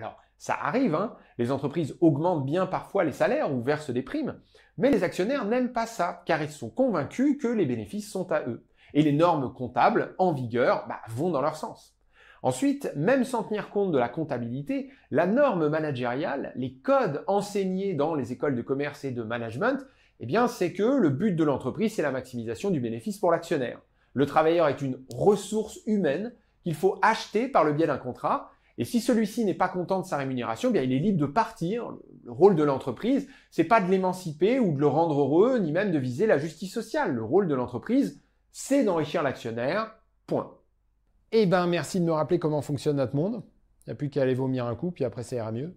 Alors, ça arrive, hein, les entreprises augmentent bien parfois les salaires ou versent des primes, mais les actionnaires n'aiment pas ça, car ils sont convaincus que les bénéfices sont à eux. Et les normes comptables en vigueur vont dans leur sens. Ensuite, même sans tenir compte de la comptabilité, la norme managériale, les codes enseignés dans les écoles de commerce et de management, c'est que le but de l'entreprise, c'est la maximisation du bénéfice pour l'actionnaire. Le travailleur est une ressource humaine qu'il faut acheter par le biais d'un contrat, et si celui-ci n'est pas content de sa rémunération, il est libre de partir. Le rôle de l'entreprise, c'est pas de l'émanciper ou de le rendre heureux, ni même de viser la justice sociale. Le rôle de l'entreprise, c'est d'enrichir l'actionnaire, point. Merci de me rappeler comment fonctionne notre monde. Il n'y a plus qu'à aller vomir un coup, puis après ça ira mieux.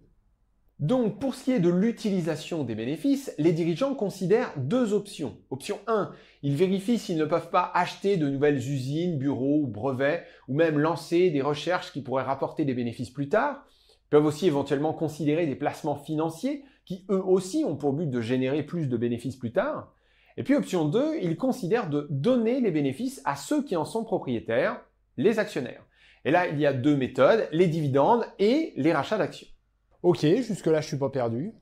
Donc, pour ce qui est de l'utilisation des bénéfices, les dirigeants considèrent deux options. Option 1, ils vérifient s'ils ne peuvent pas acheter de nouvelles usines, bureaux ou brevets, ou même lancer des recherches qui pourraient rapporter des bénéfices plus tard. Ils peuvent aussi éventuellement considérer des placements financiers qui, eux aussi, ont pour but de générer plus de bénéfices plus tard. Et puis, option 2, ils considèrent de donner les bénéfices à ceux qui en sont propriétaires, les actionnaires. Et là, il y a deux méthodes, les dividendes et les rachats d'actions. Ok, jusque-là, je suis pas perdu.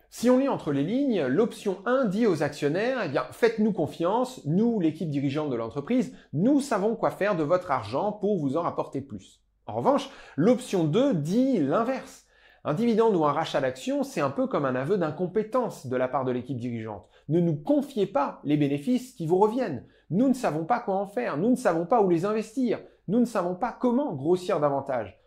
Si on lit entre les lignes, l'option 1 dit aux actionnaires, faites-nous confiance, nous, l'équipe dirigeante de l'entreprise, nous savons quoi faire de votre argent pour vous en rapporter plus. En revanche, l'option 2 dit l'inverse. Un dividende ou un rachat d'actions, c'est un peu comme un aveu d'incompétence de la part de l'équipe dirigeante. Ne nous confiez pas les bénéfices qui vous reviennent. Nous ne savons pas quoi en faire, nous ne savons pas où les investir, nous ne savons pas comment grossir davantage.